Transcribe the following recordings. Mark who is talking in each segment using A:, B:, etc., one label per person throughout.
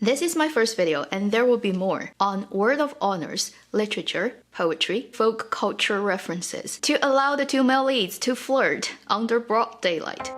A: This is my first video, and there will be more on word of honors, literature, poetry, folk culture references to allow the two male leads to flirt under broad daylight.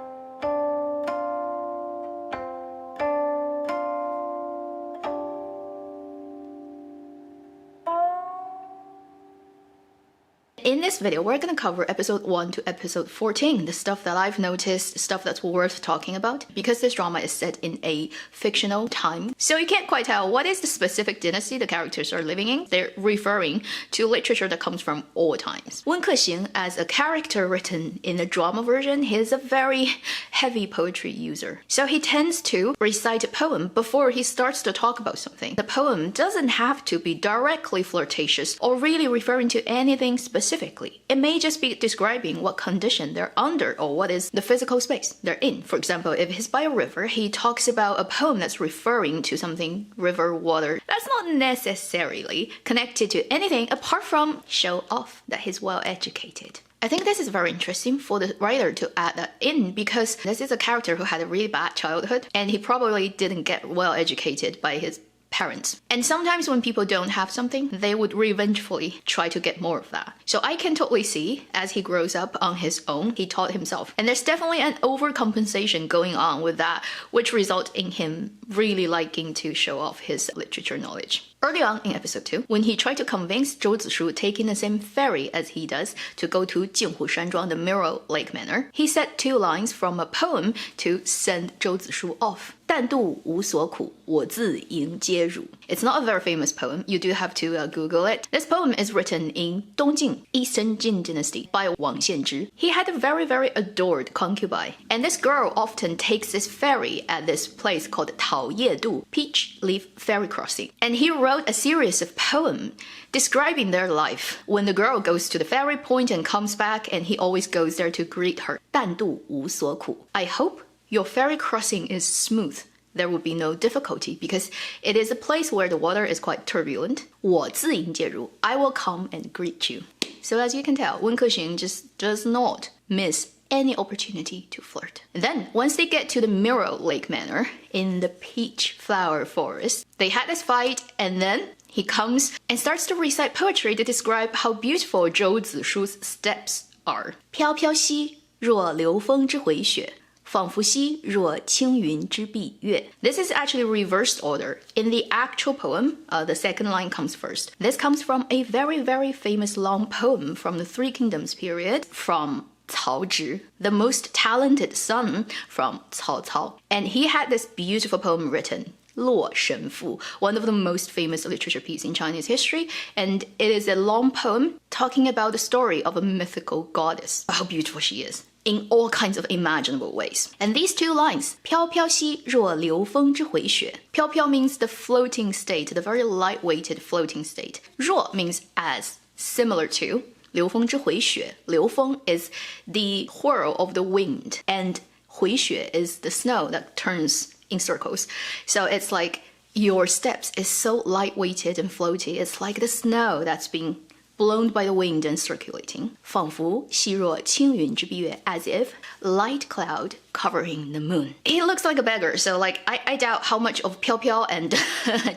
A: In this video, we're going to cover episode 1 to episode 14, the stuff that I've noticed, stuff that's worth talking about, because this drama is set in a fictional time. So you can't quite tell what is the specific dynasty the characters are living in. They're referring to literature that comes from all times. Wen Kexing, as a character written in the drama version, he is a very heavy poetry user. So he tends to recite a poem before he starts to talk about something. The poem doesn't have to be directly flirtatious or really referring to anything specific. It may just be describing what condition they're under or what is the physical space they're in. For example, if he's by a river, he talks about a poem that's referring to something, river, water. That's not necessarily connected to anything apart from show off that he's well educated. I think this is very interesting for the writer to add that in because this is a character who had a really bad childhood and he probably didn't get well educated by his parents. And sometimes when people don't have something, they would revengefully try to get more of that. So I can totally see as he grows up on his own, he taught himself. And there's definitely an overcompensation going on with that, which results in him really liking to show off his literature knowledge. Early on in episode 2, when he tried to convince Zhou Zishu taking the same ferry as he does to go to Jinghu Shanzhuang, the Mirror Lake Manor, he said 2 lines from a poem to send Zhou Zishu off. 淡度无所苦，我自迎接汝. It's not a very famous poem. You do have to Google it. This poem is written in Dongjing, Eastern Jin dynasty by Wang Xianzhi. He had a very, very adored concubine. And this girl often takes this ferry at this place called Tao Ye Du, Peach Leaf Ferry Crossing. And he wrote a series of poems describing their life. When the girl goes to the ferry point and comes back, and he always goes there to greet her. 淡度无所苦. I hope your ferry crossing is smooth. There will be no difficulty because it is a place where the water is quite turbulent. 我自迎接汝. I will come and greet you. So as you can tell, Wen Kexing just does not miss any opportunity to flirt. Then, once they get to the Mirror Lake Manor in the peach flower forest, they had this fight and then he comes and starts to recite poetry to describe how beautiful Zhou Zishu's steps are. 飘飘兮若流风之回雪 仿佛兮若青云之蔽月. This is actually reversed order. In the actual poem, the second line comes first. This comes from a very, very famous long poem from the Three Kingdoms period from Cao Zhi, the most talented son from Cao Cao. And he had this beautiful poem written, 洛神赋, one of the most famous literature pieces in Chinese history, and it is a long poem talking about the story of a mythical goddess, how beautiful she is in all kinds of imaginable ways. And these 2 lines, 飘飘兮若流风之回雪. 飘飘 means the floating state, the very light-weighted floating state. 若 means as, similar to. 流风之回雪. 流风 is the whirl of the wind, and 回雪 is the snow that turns in circles. So it's like your steps is so light-weighted and floaty. It's like the snow that's being blown by the wind and circulating. 仿佛兮若青云之蔽月, as if light cloud covering the moon. He looks like a beggar, so I doubt how much of 飘飘 and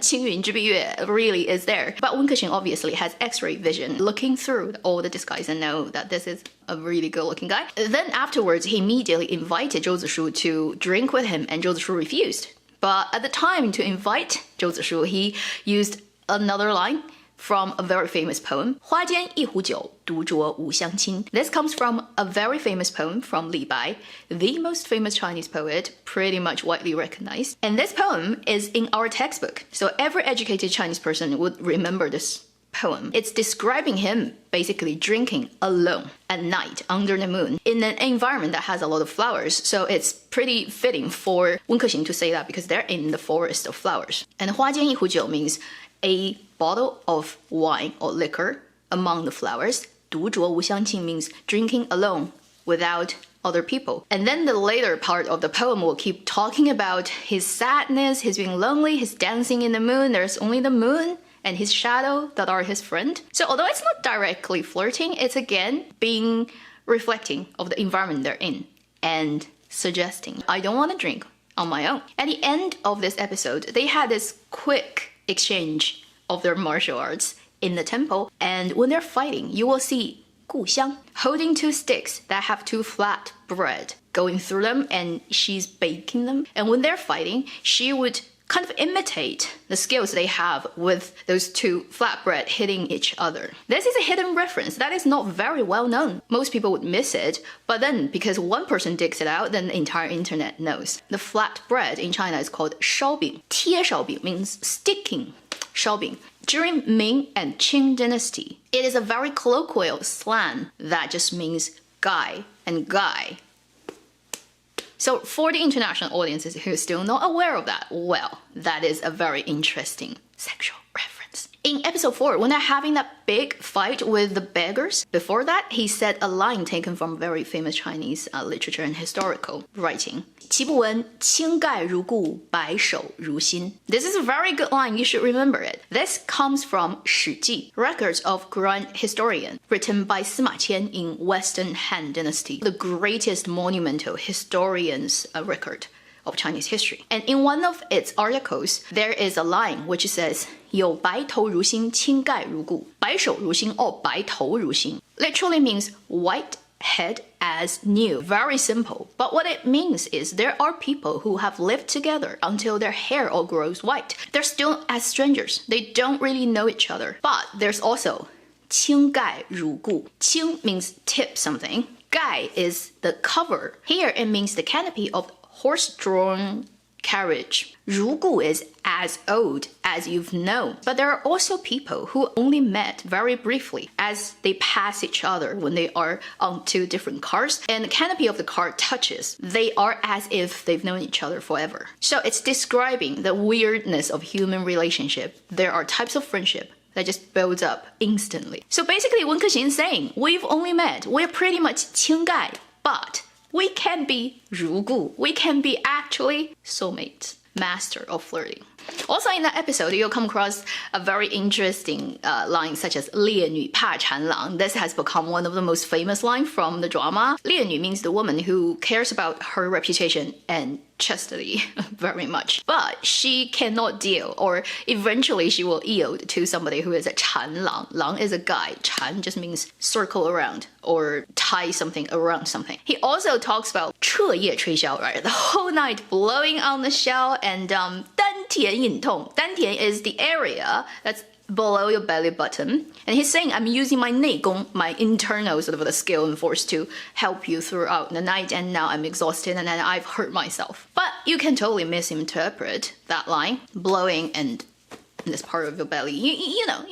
A: 青云之蔽月 really is there. But Wen Kexing obviously has X-ray vision, looking through all the disguise and know that this is a really good-looking guy. Then afterwards, he immediately invited Zhou Zishu to drink with him, and Zhou Zishu refused. But at the time to invite Zhou Zishu, he used another line from a very famous poem, 花间一壶酒，独酌无相亲. This comes from a very famous poem from Li Bai, the most famous Chinese poet, pretty much widely recognized. And this poem is in our textbook, so every educated Chinese person would remember this poem. It's describing him basically drinking alone at night under the moon in an environment that has a lot of flowers. So it's pretty fitting for Wen Kexing to say that because they're in the forest of flowers. And 花间一壶酒 means a bottle of wine or liquor among the flowers. 独酌无相亲 means drinking alone without other people. And then the later part of the poem will keep talking about his sadness, his being lonely, his dancing in the moon. There's only the moon and his shadow that are his friend. So although it's not directly flirting, it's again being reflecting of the environment they're in and suggesting, I don't want to drink on my own. At the end of this episode, they had this quick exchange of their martial arts in the temple, and when they're fighting, you will see 故乡 holding two sticks that have two flat bread going through them, and she's baking them. And when they're fighting, she would kind of imitate the skills they have with those two flatbread hitting each other. This is a hidden reference that is not very well known. Most people would miss it, but then because one person digs it out, then the entire internet knows. The flatbread in China is called 烧饼. 贴烧饼 means sticking 烧饼. During Ming and Qing dynasty, it is a very colloquial slang that just means guy and guy. So for the international audiences who are still not aware of that, well, that is a very interesting sexual reference. In episode 4, when they're having that big fight with the beggars, before that, he said a line taken from very famous Chinese literature and historical writing. 其不闻青盖如故，白首如新. This is a very good line, you should remember it. This comes from 史记, records of grand historian, written by Sima Qian in Western Han Dynasty, the greatest monumental historian's record of Chinese history. And in one of its articles, there is a line which says, 有白头如新，青盖如故. 白首如新 or 白头如新 literally means white head as new. Very simple. But what it means is there are people who have lived together until their hair all grows white. They're still as strangers. They don't really know each other. But there's also 青盖如故. 青 means tip something. 盖 is the cover. Here it means the canopy of horse-drawn carriage. 如故 is as old as you've known. But there are also people who only met very briefly as they pass each other when they are on two different cars and the canopy of the car touches. They are as if they've known each other forever. So it's describing the weirdness of human relationship. There are types of friendship that just builds up instantly. So basically, Wen Kexing is saying, we've only met, we're pretty much 青盖, but we can be 如故. We can be actually soulmates, master of flirting. Also in that episode, you'll come across a very interesting line such as 烈女怕缠郎. This has become one of the most famous lines from the drama. 烈女 means the woman who cares about her reputation and chastity very much. But she cannot deal, or eventually she will yield to somebody who is a 缠郎. Lang is a guy. 缠 just means circle around or tie something around something. He also talks about 彻夜吹箫, right? The whole night blowing on the shell, and 丹田隐痛. 丹田 is the area that's below your belly button. And he's saying, I'm using my 内功, my internal sort of the skill and force to help you throughout the night, and now I'm exhausted and then I've hurt myself. But you can totally misinterpret that line, blowing and this part of your belly. You know.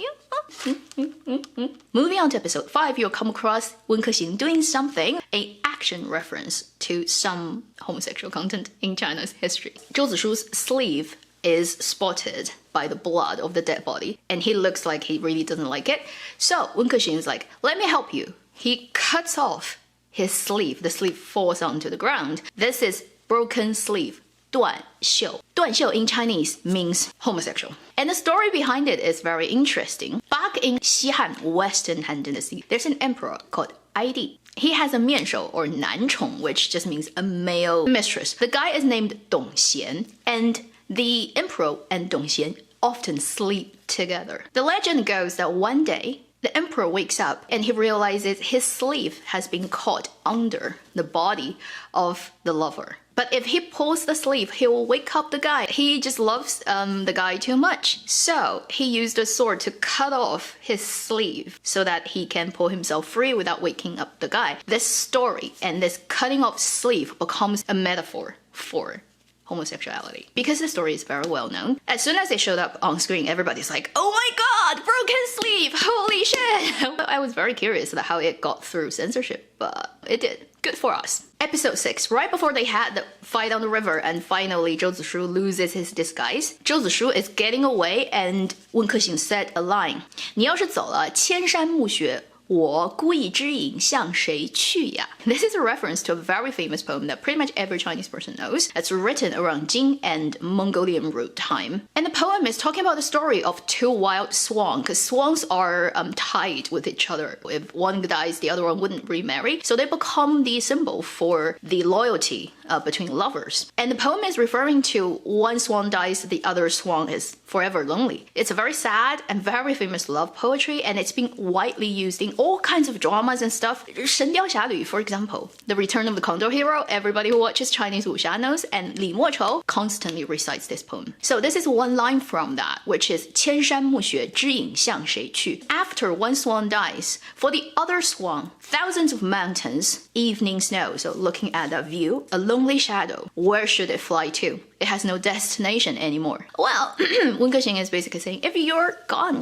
A: Moving on to episode 5, you'll come across Wen Kexing doing something, an action reference to some homosexual content in China's history. Zhou Zishu's sleeve is spotted by the blood of the dead body, and he looks like he really doesn't like it. So Wen Kexing is like, let me help you. He cuts off his sleeve. The sleeve falls onto the ground. This is broken sleeve. 断袖. 断袖 in Chinese means homosexual. And the story behind it is very interesting. Back in Xihan, Western Han Dynasty, there's an emperor called Aidi. He has a 面首 or 男宠, which just means a male mistress. The guy is named Dong Xian, and the emperor and Dong Xian often sleep together. The legend goes that one day, the emperor wakes up and he realizes his sleeve has been caught under the body of the lover. But if he pulls the sleeve, he will wake up the guy. He just loves the guy too much. So he used a sword to cut off his sleeve so that he can pull himself free without waking up the guy. This story and this cutting off sleeve becomes a metaphor for homosexuality, because the story is very well known. As soon as they showed up on screen, everybody's like, oh my god, broken sleeve, holy shit. I was very curious about how it got through censorship, but it did. Good for us. Episode 6, right before they had the fight on the river and finally Zhou Zishu loses his disguise, Zhou Zishu is getting away and Wen Kexing said a line, 你要是走了千山暮雪 我孤倚之影向谁去呀? This is a reference to a very famous poem that pretty much every Chinese person knows. That's written around Jing and Mongolian root time. And the poem is talking about the story of two wild swans, because swans are tied with each other. If one dies, the other one wouldn't remarry. So they become the symbol for the loyalty between lovers. And the poem is referring to one swan dies, the other swan is forever lonely. It's a very sad and very famous love poetry, and it's been widely used in all kinds of dramas and stuff. 神雕侠侣, for example, The Return of the Condor Hero, everybody who watches Chinese wuxia knows, and Li Mochou constantly recites this poem. So this is one line from that, which is 千山暮雪知影向谁去? After one swan dies, for the other swan, thousands of mountains, evening snow, so looking at that view, a lonely shadow, where should it fly to? It has no destination anymore. Well, Wen Kexing is basically saying, if you're gone,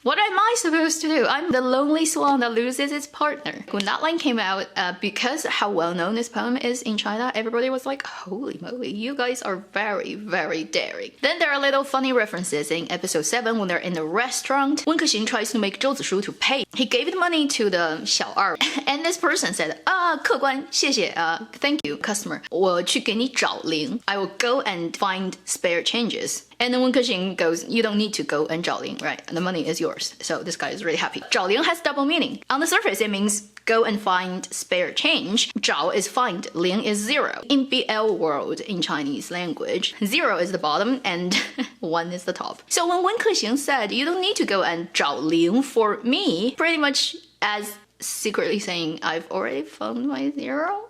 A: what am I supposed to do? I'm the lonely swan that loses its partner. When that line came out, because how well known this poem is in China, everybody was like, holy moly, you guys are very, very daring. Then there are little funny references in episode 7 when they're in the restaurant. Wen Kexing tries to make Zhou Zishu to pay. He gave the money to the 小二, and this person said, 客官, 谢谢, thank you, customer. 我去给你找零. I will go and find spare changes. And then Wen Kexing goes, you don't need to go and 找零, right? The money is yours. So this guy is really happy. 找零 has double meaning. On the surface, it means go and find spare change. 找 is find, 零 is zero. In BL world, in Chinese language, 0 is the bottom and 1 is the top. So when Wen Kexing said, you don't need to go and 找零 for me, pretty much as secretly saying, I've already found my 0.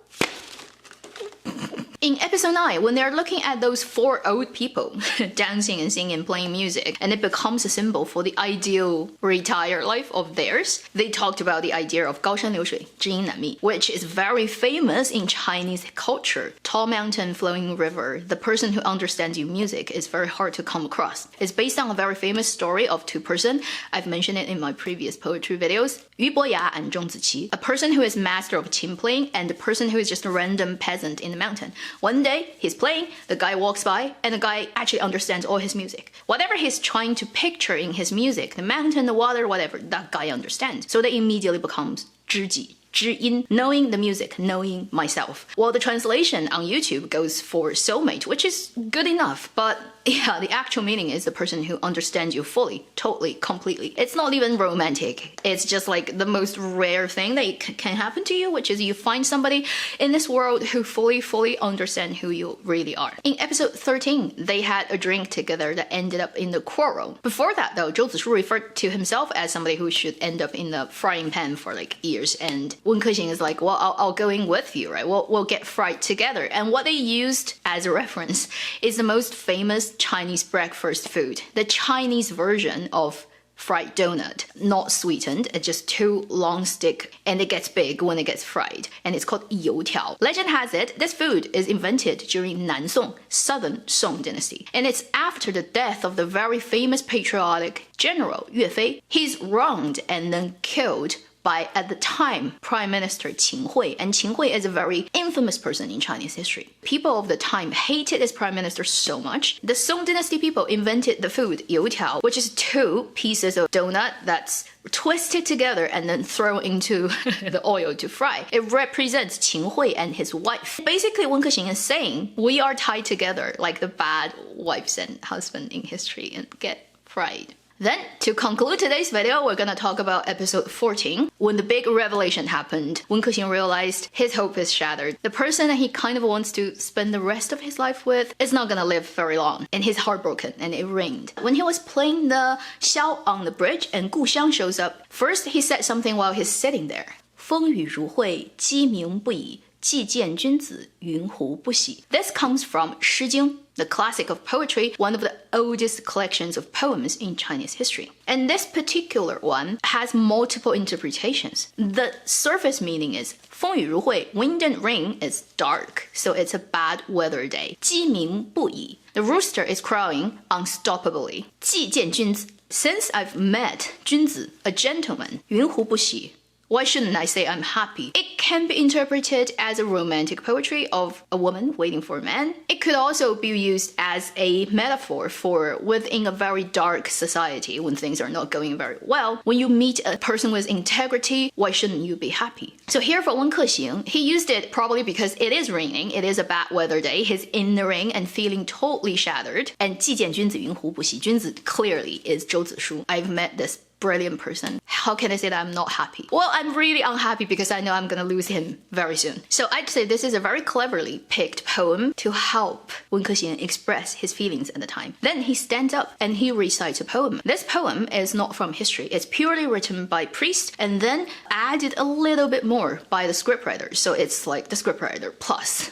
A: In episode 9, when they're looking at those 4 old people dancing and singing and playing music, and it becomes a symbol for the ideal retired life of theirs, they talked about the idea of 高山流水,知音难觅, which is very famous in Chinese culture. Tall mountain, flowing river, the person who understands your music is very hard to come across. It's based on a very famous story of 2 persons. I've mentioned it in my previous poetry videos. Yu Boya and Zhong Ziqi, a person who is master of qin playing and a person who is just a random peasant in the mountain. One day, he's playing, the guy walks by, and the guy actually understands all his music. Whatever he's trying to picture in his music, the mountain, the water, whatever, that guy understands. So that immediately becomes 知己. 知音, knowing the music, knowing myself. Well, the translation on YouTube goes for soulmate, which is good enough, but yeah, the actual meaning is the person who understands you fully, totally, completely. It's not even romantic. It's just like the most rare thing that can happen to you, which is you find somebody in this world who fully understand who you really are. In episode 13, they had a drink together that ended up in the quarrel. Before that, though, Zhou Zishu referred to himself as somebody who should end up in the frying pan for like years, and Wen Kexing is like, well, I'll go in with you, right? We'll get fried together. And what they used as a reference is the most famous Chinese breakfast food, the Chinese version of fried donut, not sweetened, it's just 2 long stick, and it gets big when it gets fried, and it's called 油条. Legend has it, this food is invented during Nan Song, Southern Song dynasty, and it's after the death of the very famous patriotic general Yue Fei. He's wronged and then killed by, at the time, Prime Minister Qin Hui, and Qin Hui is a very infamous person in Chinese history. People of the time hated this prime minister so much. The Song dynasty people invented the food 油条, which is 2 pieces of donut that's twisted together and then thrown into the oil to fry. It represents Qin Hui and his wife. Basically, Wen Kexing is saying, we are tied together like the bad wives and husband in history and get fried. Then, to conclude today's video, we're gonna talk about episode 14. When the big revelation happened, Wen Kexing realized his hope is shattered. The person that he kind of wants to spend the rest of his life with is not gonna live very long, and he's heartbroken, and it rained. When he was playing the xiao on the bridge and Gu Xiang shows up, first he said something while he's sitting there. 风雨如晦，鸡鸣不已，既见君子，云胡不喜. This comes from 诗经, the classic of poetry, one of the oldest collections of poems in Chinese history. And this particular one has multiple interpretations. The surface meaning is 风雨如晦, wind and rain is dark, so it's a bad weather day. 鸡鸣不已, the rooster is crowing unstoppably. 既见君子, since I've met 君子, a gentleman, 云胡不喜, why shouldn't I say I'm happy? It can be interpreted as a romantic poetry of a woman waiting for a man. It could also be used as a metaphor for within a very dark society when things are not going very well. When you meet a person with integrity, why shouldn't you be happy? So here for Wen Kexing, he used it probably because it is raining, it is a bad weather day, he's in the rain and feeling totally shattered. And 既见君子云胡不喜, 君子clearly is Zhou Zishu. I've met this brilliant person. How can I say that I'm not happy? Well, I'm really unhappy because I know I'm gonna lose him very soon. So I'd say this is a very cleverly picked poem to help Wen Kexing express his feelings at the time. Then he stands up and he recites a poem. This poem is not from history. It's purely written by priests and then added a little bit more by the scriptwriter. So it's like the scriptwriter plus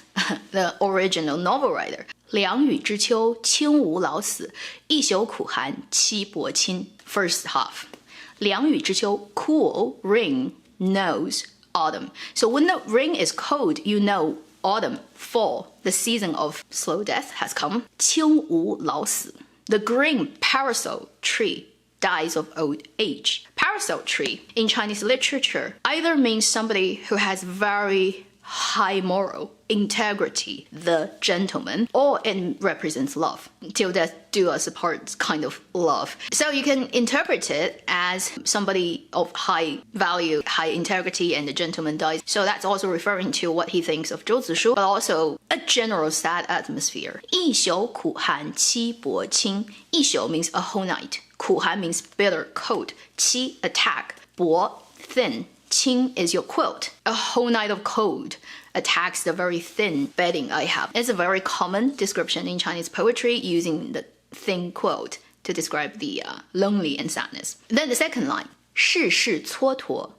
A: the original novel writer. 凉雨之秋，轻无老死，一宿苦寒，戚薄亲. First half. 凉雨之秋, cool, rain, nose, autumn. So when the rain is cold, you know autumn, fall, the season of slow death has come. 轻无老死. The green parasol tree dies of old age. Parasol tree in Chinese literature either means somebody who has very high moral integrity, the gentleman, or it represents love. Till death do us apart kind of love. So you can interpret it as somebody of high value, high integrity, and the gentleman dies. So that's also referring to what he thinks of Zhou Zishu, but also a general sad atmosphere. 一宿苦寒戚薄亲. 一宿 means a whole night. 苦寒 means bitter, cold. 戚, attack. 薄, thin. 亲 is your quilt. A whole night of cold attacks the very thin bedding I have. It's a very common description in Chinese poetry, using the thin quilt to describe the lonely and sadness. Then the second line, 世事蹉跎，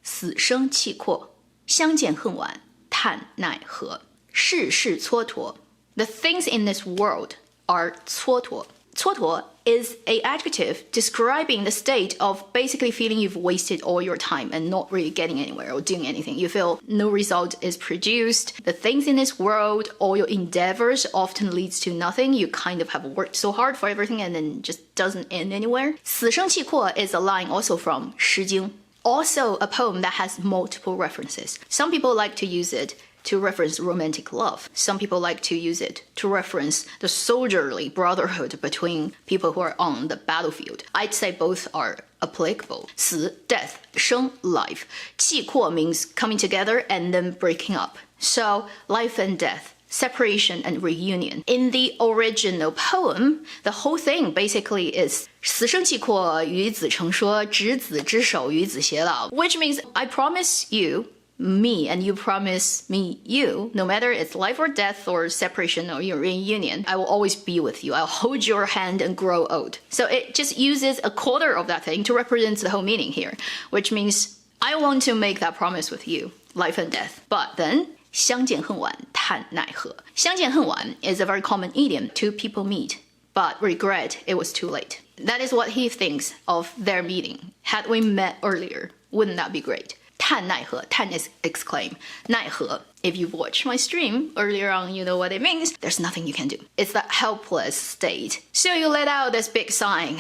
A: 死生契阔，相见恨晚，叹奈何. 世事蹉跎. The things in this world are 蹉跎. 蹉跎 is an adjective describing the state of basically feeling you've wasted all your time and not really getting anywhere or doing anything. You feel no result is produced. The things in this world, all your endeavors often leads to nothing. You kind of have worked so hard for everything and then just doesn't end anywhere. 死生契阔 is a line also from 诗经. Also a poem that has multiple references. Some people like to use it to reference romantic love. Some people like to use it to reference the soldierly brotherhood between people who are on the battlefield. I'd say both are applicable. 死, death, 生, life. 契阔 means coming together and then breaking up. So life and death, separation and reunion. In the original poem, the whole thing basically is 死生契阔，与子成说，执子之手，与子偕老. Which means I promise you me and you promise me you, no matter it's life or death or separation or your reunion, I will always be with you. I'll hold your hand and grow old. So it just uses a quarter of that thing to represent the whole meaning here, which means I want to make that promise with you, life and death. But then 相见恨晚，叹奈何. 相见恨晚 is a very common idiom. Two people meet, but regret it was too late. That is what he thinks of their meeting. Had we met earlier, wouldn't that be great? 叹奈何, 叹 is exclaim. 奈何, if you've watched my stream earlier on, you know what it means. There's nothing you can do. It's that helpless state. So you let out this big sigh.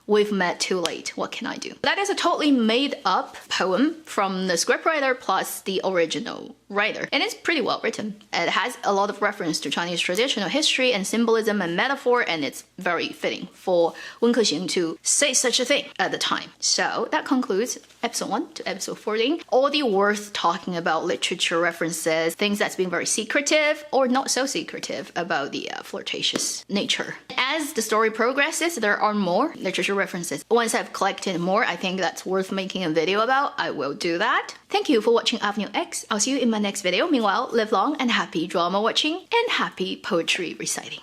A: We've met too late. What can I do? That is a totally made up poem from the scriptwriter plus the original writer. And it's pretty well written. It has a lot of reference to Chinese traditional history and symbolism and metaphor, and it's very fitting for Wen Kexing to say such a thing at the time. So that concludes episode 1 to episode 14. All the worth talking about literature references, things that's been very secretive or not so secretive about the flirtatious nature. As the story progresses, there are more literature references. Once I've collected more, I think that's worth making a video about. I will do that. Thank you for watching Avenue X. I'll see you in my next video. Meanwhile, live long and happy drama watching and happy poetry reciting.